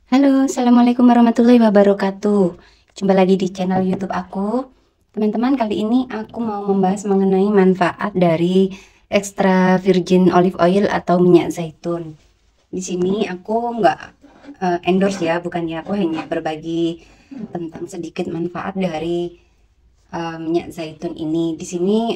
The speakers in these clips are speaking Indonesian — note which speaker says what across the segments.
Speaker 1: Halo, Assalamualaikum warahmatullahi wabarakatuh. Jumpa lagi di channel YouTube aku. Teman-teman, kali ini aku mau membahas mengenai manfaat dari extra virgin olive oil atau minyak zaitun. Di sini aku nggak endorse ya, bukannya aku hanya berbagi tentang sedikit manfaat dari minyak zaitun ini. Di sini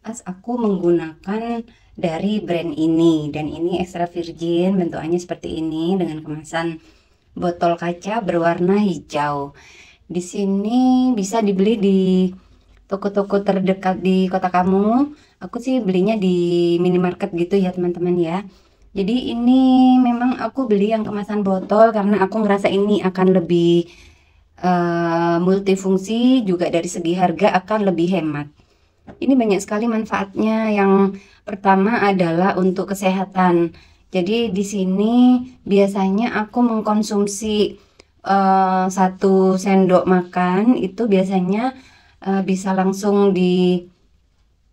Speaker 1: aku menggunakan dari brand ini, dan ini extra virgin, bentukannya seperti ini dengan kemasan botol kaca berwarna hijau. Di sini bisa dibeli di toko-toko terdekat di kota kamu. Aku sih belinya di minimarket gitu ya teman-teman ya. Jadi ini memang aku beli yang kemasan botol karena aku ngerasa ini akan lebih multifungsi, juga dari segi harga akan lebih hemat. Ini banyak sekali manfaatnya. Yang pertama adalah untuk kesehatan. Jadi di sini biasanya aku mengkonsumsi 1 sendok makan itu biasanya bisa langsung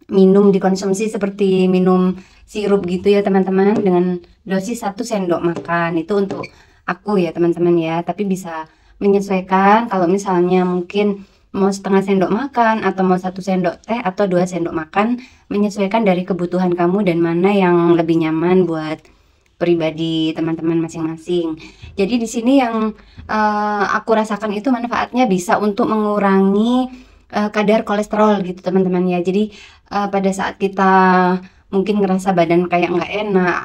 Speaker 1: dikonsumsi seperti minum sirup gitu ya teman-teman, dengan dosis 1 sendok makan. Itu untuk aku ya teman-teman ya, tapi bisa menyesuaikan kalau misalnya mungkin mau setengah sendok makan atau mau 1 sendok teh atau 2 sendok makan, menyesuaikan dari kebutuhan kamu dan mana yang lebih nyaman buat pribadi teman-teman masing-masing. Jadi di sini yang aku rasakan itu manfaatnya bisa untuk mengurangi kadar kolesterol gitu teman-teman ya. Jadi pada saat kita mungkin ngerasa badan kayak nggak enak,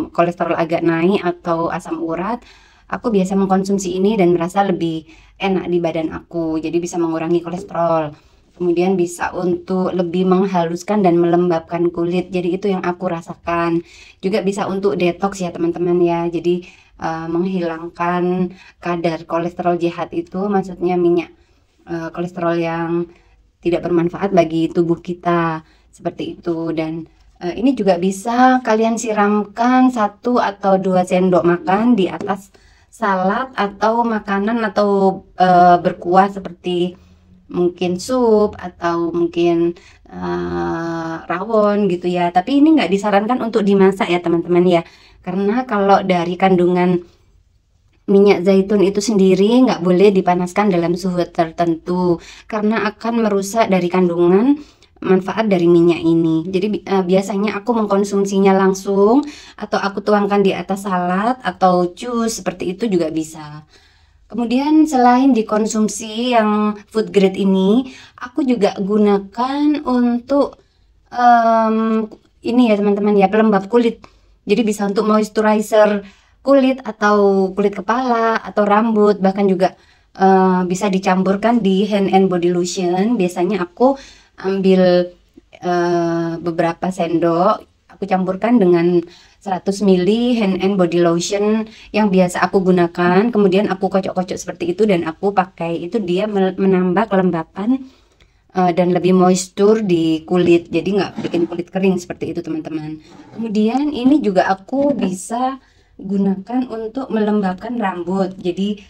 Speaker 1: kolesterol agak naik atau asam urat, aku biasa mengkonsumsi ini dan merasa lebih enak di badan aku. Jadi bisa mengurangi kolesterol. Kemudian bisa untuk lebih menghaluskan dan melembabkan kulit. Jadi itu yang aku rasakan. Juga bisa untuk detox ya teman-teman ya. Jadi menghilangkan kadar kolesterol jahat itu, maksudnya minyak kolesterol yang tidak bermanfaat bagi tubuh kita, seperti itu. Dan ini juga bisa kalian siramkan 1 atau 2 sendok makan di atas salad atau makanan atau berkuah seperti mungkin sup atau mungkin rawon gitu ya. Tapi ini nggak disarankan untuk dimasak ya teman-teman ya, karena kalau dari kandungan minyak zaitun itu sendiri nggak boleh dipanaskan dalam suhu tertentu karena akan merusak dari kandungan manfaat dari minyak ini. Jadi biasanya aku mengkonsumsinya langsung atau aku tuangkan di atas salad atau jus, seperti itu juga bisa. Kemudian selain dikonsumsi yang food grade ini, aku juga gunakan untuk ini ya teman-teman ya, pelembab kulit. Jadi bisa untuk moisturizer kulit atau kulit kepala atau rambut, bahkan juga bisa dicampurkan di hand and body lotion. Biasanya aku ambil beberapa sendok, aku campurkan dengan 100 ml hand and body lotion yang biasa aku gunakan, kemudian aku kocok-kocok seperti itu dan aku pakai. Itu dia menambah kelembapan dan lebih moisture di kulit, jadi nggak bikin kulit kering seperti itu teman-teman. Kemudian ini juga aku bisa gunakan untuk melembabkan rambut. Jadi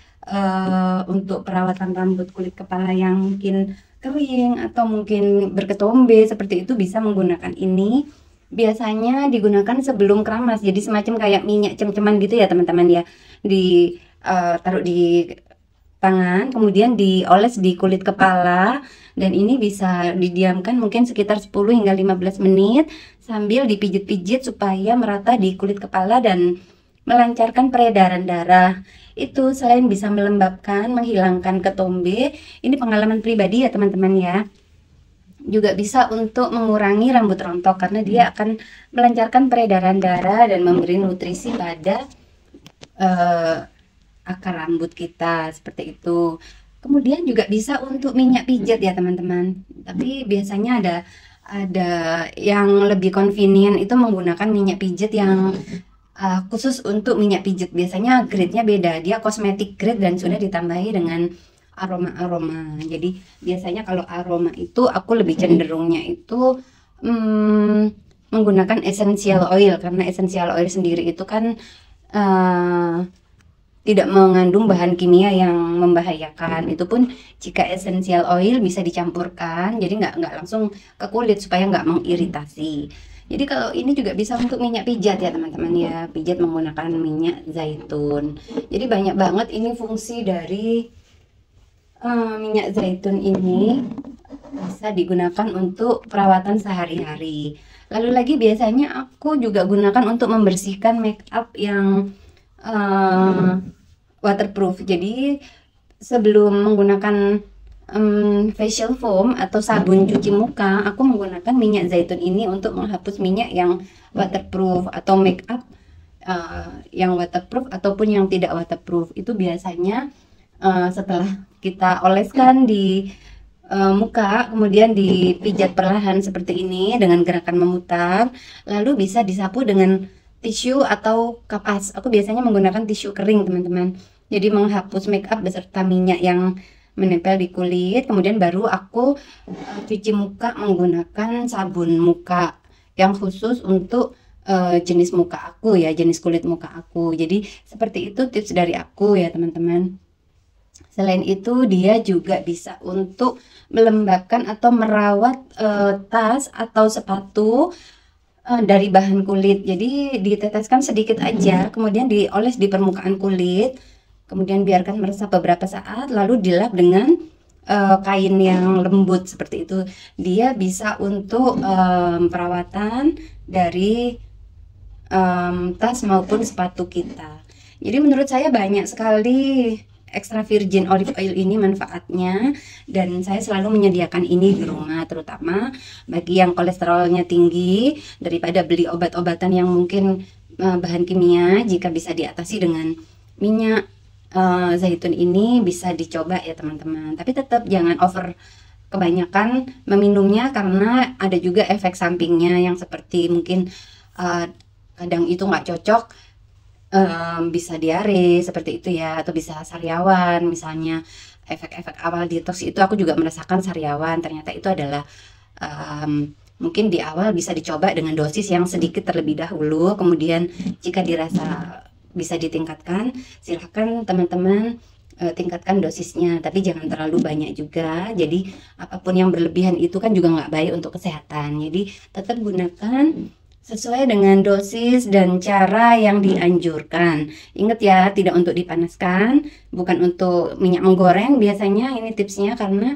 Speaker 1: untuk perawatan rambut kulit kepala yang mungkin kering atau mungkin berketombe seperti itu, bisa menggunakan ini. Biasanya digunakan sebelum keramas, jadi semacam kayak minyak cem-ceman gitu ya teman-teman ya. Taruh di tangan, kemudian dioles di kulit kepala, dan ini bisa didiamkan mungkin sekitar 10 hingga 15 menit sambil dipijit-pijit supaya merata di kulit kepala dan melancarkan peredaran darah. Itu selain bisa melembabkan, menghilangkan ketombe, ini pengalaman pribadi ya teman-teman ya, juga bisa untuk mengurangi rambut rontok karena dia akan melancarkan peredaran darah dan memberi nutrisi pada akar rambut kita, seperti itu. Kemudian juga bisa untuk minyak pijat ya teman-teman, tapi biasanya ada yang lebih convenient itu menggunakan minyak pijat yang khusus untuk minyak pijat. Biasanya grade-nya beda, dia cosmetic grade dan sudah ditambahi dengan aroma-aroma. Jadi biasanya kalau aroma itu aku lebih cenderungnya itu menggunakan essential oil, karena essential oil sendiri itu kan tidak mengandung bahan kimia yang membahayakan. Itu pun jika essential oil bisa dicampurkan, jadi nggak langsung ke kulit supaya nggak mengiritasi. Jadi kalau ini juga bisa untuk minyak pijat ya teman-teman ya, pijat menggunakan minyak zaitun. Jadi banyak banget ini fungsi dari minyak zaitun ini, bisa digunakan untuk perawatan sehari-hari. Lalu lagi biasanya aku juga gunakan untuk membersihkan make up yang waterproof. Jadi sebelum menggunakan facial foam atau sabun cuci muka, aku menggunakan minyak zaitun ini untuk menghapus minyak yang waterproof atau make up yang waterproof ataupun yang tidak waterproof. Itu biasanya setelah kita oleskan di muka, kemudian dipijat perlahan seperti ini dengan gerakan memutar, lalu bisa disapu dengan tisu atau kapas. Aku biasanya menggunakan tisu kering teman-teman, jadi menghapus make up beserta minyak yang menempel di kulit. Kemudian baru aku cuci muka menggunakan sabun muka yang khusus untuk jenis muka aku ya, jenis kulit muka aku. Jadi seperti itu tips dari aku ya teman-teman. Selain itu dia juga bisa untuk melembabkan atau merawat tas atau sepatu dari bahan kulit. Jadi diteteskan sedikit aja, kemudian dioles di permukaan kulit, kemudian biarkan meresap beberapa saat, lalu dilap dengan kain yang lembut seperti itu. Dia bisa untuk perawatan dari tas maupun sepatu kita. Jadi menurut saya banyak sekali extra virgin olive oil ini manfaatnya, dan saya selalu menyediakan ini di rumah, terutama bagi yang kolesterolnya tinggi. Daripada beli obat-obatan yang mungkin bahan kimia, jika bisa diatasi dengan minyak zaitun ini bisa dicoba ya teman-teman. Tapi tetap jangan over kebanyakan meminumnya, karena ada juga efek sampingnya yang seperti mungkin kadang itu nggak cocok, bisa diare seperti itu ya, atau bisa sariawan misalnya. Efek-efek awal detox itu aku juga merasakan sariawan, ternyata itu adalah mungkin di awal bisa dicoba dengan dosis yang sedikit terlebih dahulu, kemudian jika dirasa bisa ditingkatkan, silahkan teman-teman tingkatkan dosisnya, tapi jangan terlalu banyak juga. Jadi apapun yang berlebihan itu kan juga nggak baik untuk kesehatan. Jadi tetap gunakan sesuai dengan dosis dan cara yang dianjurkan. Ingat ya, tidak untuk dipanaskan, bukan untuk minyak menggoreng. Biasanya ini tipsnya karena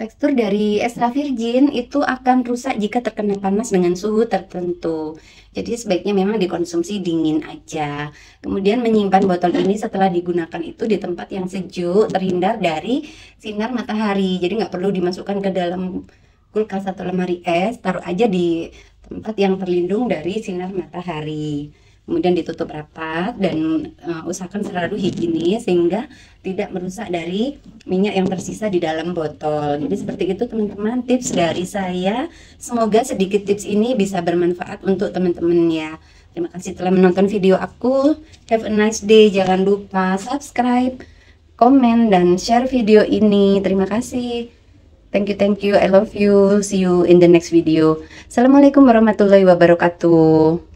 Speaker 1: tekstur dari extra virgin itu akan rusak jika terkena panas dengan suhu tertentu. Jadi sebaiknya memang dikonsumsi dingin aja. Kemudian menyimpan botol ini setelah digunakan itu di tempat yang sejuk, terhindar dari sinar matahari. Jadi nggak perlu dimasukkan ke dalam kulkas atau lemari es, taruh aja di tempat yang terlindung dari sinar matahari. Kemudian ditutup rapat dan usahakan selalu higienis sehingga tidak merusak dari minyak yang tersisa di dalam botol. Jadi seperti itu teman-teman tips dari saya. Semoga sedikit tips ini bisa bermanfaat untuk teman-teman ya. Terima kasih telah menonton video aku. Have a nice day. Jangan lupa subscribe, komen, dan share video ini. Terima kasih. Thank you, I love you. See you in the next video. Assalamualaikum warahmatullahi wabarakatuh.